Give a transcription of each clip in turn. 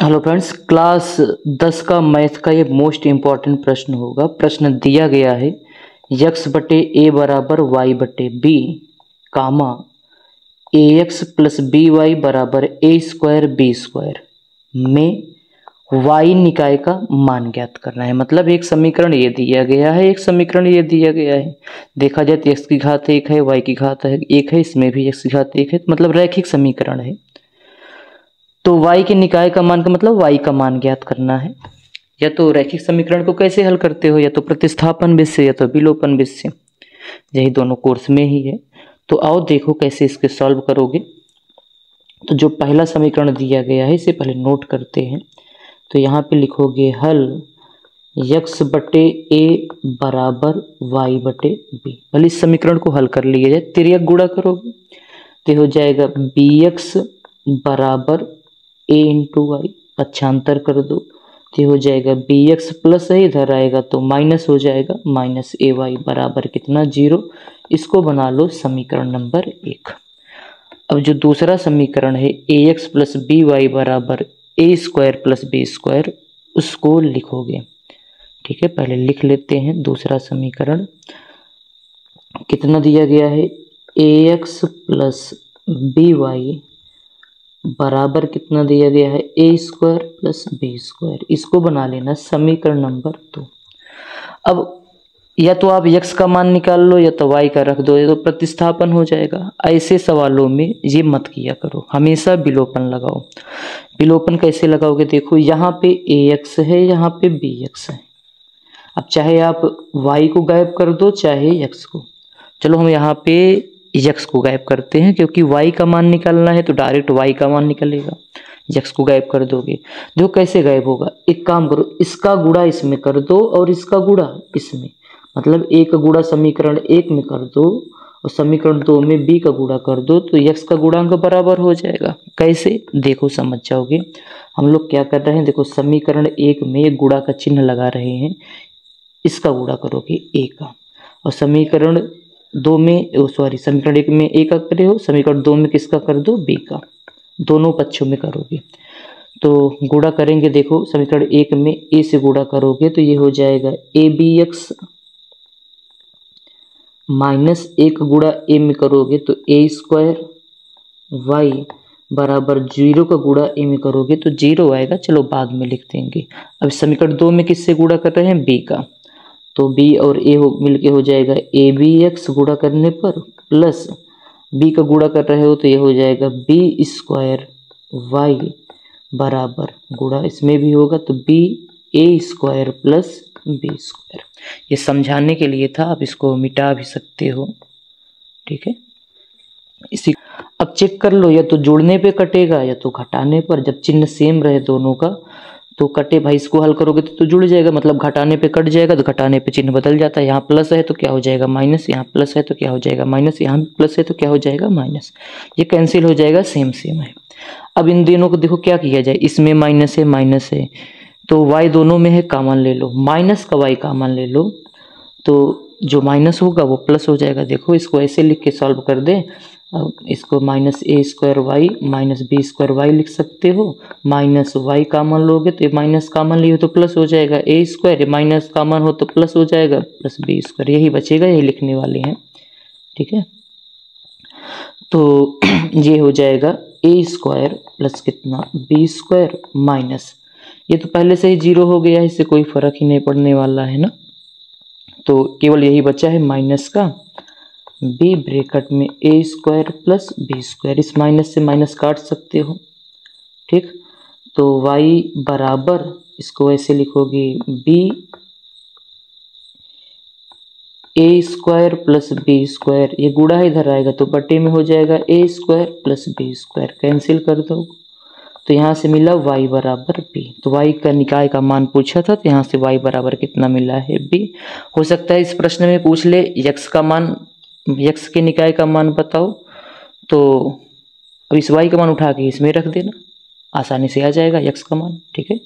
Hello friends, class 10 का math का ये मोस्ट इम्पॉर्टेंट प्रश्न होगा। प्रश्न दिया गया है x बटे ए बराबर वाई बटे बी कामा ए एक्स प्लस बी वाई बराबर ए स्क्वायर बी स्क्वायर में y निकाय का मान ज्ञात करना है। मतलब एक समीकरण ये दिया गया है, एक समीकरण ये दिया गया है। देखा जाए तो x की घात 1 है, y की घात 1 है, इसमें भी x की घात 1 है, मतलब रैखिक समीकरण है। तो y के निकाय का मान का मतलब y का मान ज्ञात करना है। या तो रैखिक समीकरण को कैसे हल करते हो, या तो प्रतिस्थापन विधि से या तो विलोपन विधि से, यही दोनों कोर्स में ही है। तो आओ देखो कैसे इसके सॉल्व करोगे। तो जो पहला समीकरण दिया गया है इसे पहले नोट करते हैं। तो यहाँ पे लिखोगे हल x बटे ए बराबर वाई बटे बी। पहले इस समीकरण को हल कर लिया जाए, तिर्यक गुणा करोगे तो हो जाएगा बी एक्स बराबर ए इंटू वाई, पक्षांतर कर दो तो हो जाएगा बी एक्स प्लस है, इधर आएगा तो माइनस हो जाएगा, माइनस ए वाई बराबर कितना 0। इसको बना लो समीकरण नंबर 1। अब जो दूसरा समीकरण है ए एक्स प्लस बी वाई बराबर ए स्क्वायर प्लस बी स्क्वायर, उसको लिखोगे। ठीक है, पहले लिख लेते हैं दूसरा समीकरण। कितना दिया गया है, ए एक्स प्लस बी वाई बराबर कितना दिया गया है, ए स्क्वायर प्लस बी स्क्वायर। इसको बना लेना समीकरण नंबर 2। अब या तो आप x का मान निकाल लो या तो y का रख दो, या तो प्रतिस्थापन हो जाएगा। ऐसे सवालों में ये मत किया करो, हमेशा विलोपन लगाओ। विलोपन कैसे लगाओगे, देखो यहाँ पे ax है, यहाँ पे bx है। अब चाहे आप y को गायब कर दो चाहे x को। चलो हम यहाँ पे x को गायब करते हैं, क्योंकि y का मान निकालना है तो डायरेक्ट y का मान निकलेगा। x को गायब कर दोगे, देखो कैसे गायब होगा। एक काम करो, इसका गुणा इसमें कर दो और इसका गुणा इसमें, मतलब a का गुणा समीकरण 1 में कर दो और समीकरण 2 में b का गुणा कर दो, तो x का गुणांक बराबर हो जाएगा। कैसे, देखो समझ जाओगे। हम लोग क्या कर रहे हैं, देखो समीकरण 1 में गुणा का चिन्ह लगा रहे हैं, इसका गुणा करोगे a का, और समीकरण 2 में समीकरण 1 में a का करे हो, समीकरण 2 में किसका कर दो, b का। दोनों पक्षों में करोगे तो गुणा करेंगे। देखो समीकरण 1 में a से गुणा करोगे तो ये हो जाएगा ए बी एक्स माइनस 1 गुणा a में करोगे तो ए स्क्वायर वाई बराबर 0 का गुणा a में करोगे तो 0 आएगा। चलो बाद में लिख देंगे। अब समीकरण 2 में किससे गुणा कर रहे हैं, b का, तो b और a मिलके हो जाएगा ए बी एक्स गुणा करने पर प्लस b का गुणा कर रहे हो तो ये हो जाएगा बी स्क्वायर वाई बराबर गुणा इसमें भी होगा तो बी ए स्क्वायर प्लस बी स्क्वायर। ये समझाने के लिए था, आप इसको मिटा भी सकते हो। ठीक है, इसी अब चेक कर लो, या तो जोड़ने पे कटेगा या तो घटाने पर। जब चिन्ह सेम रहे दोनों का तो कटे भाई, इसको हल करोगे तो जुड़ जाएगा, मतलब घटाने पे कट जाएगा तो घटाने पे चिन्ह बदल जाता है। यहाँ प्लस है तो क्या हो जाएगा माइनस, यहाँ प्लस है तो क्या हो जाएगा माइनस, यहाँ प्लस है तो क्या हो जाएगा माइनस। ये कैंसिल हो जाएगा, सेम सेम है। अब इन दोनों को देखो क्या किया जाए, इसमें माइनस है तो y दोनों में है, कॉमन ले लो, माइनस का y कॉमन ले लो तो जो माइनस होगा वो प्लस हो जाएगा। देखो इसको ऐसे लिख के सॉल्व कर दे। अब इसको minus A square Y minus B square Y लिख सकते हो। माइनस वाई कॉमन लोगे तो माइनस कॉमन लिए हो तो प्लस हो जाएगा, ए स्क्वायर माइनस कॉमन हो तो प्लस हो जाएगा प्लस बी स्क्वायर, यही बचेगा, यही लिखने वाले हैं। ठीक है, तो ये हो जाएगा ए स्क्वायर प्लस कितना बी स्क्वायर माइनस, ये तो पहले से ही 0 हो गया है, इससे कोई फर्क ही नहीं पड़ने वाला है ना। तो केवल यही बचा है माइनस का b ब्रैकेट में ए स्क्वायर प्लस बी स्क्वायर। इस माइनस से माइनस काट सकते हो। ठीक, तो y बराबर इसको ऐसे लिखोगे b A square plus B square, ये गुणा इधर आएगा तो बटे में हो जाएगा A square plus B square, cancel कर दो तो यहाँ से मिला y बराबर b। तो y का निकाय का मान पूछा था तो यहाँ से y बराबर कितना मिला है b। हो सकता है इस प्रश्न में पूछ ले x का मान, x के निकाय का मान बताओ, तो अब इस y का मान उठा के इसमें रख देना, आसानी से आ जाएगा x का मान। ठीक है,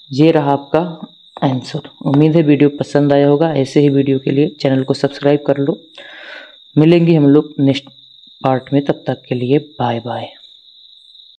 ये रहा आपका आंसर। उम्मीद है वीडियो पसंद आया होगा। ऐसे ही वीडियो के लिए चैनल को सब्सक्राइब कर लो। मिलेंगे हम लोग नेक्स्ट पार्ट में, तब तक के लिए बाय बाय।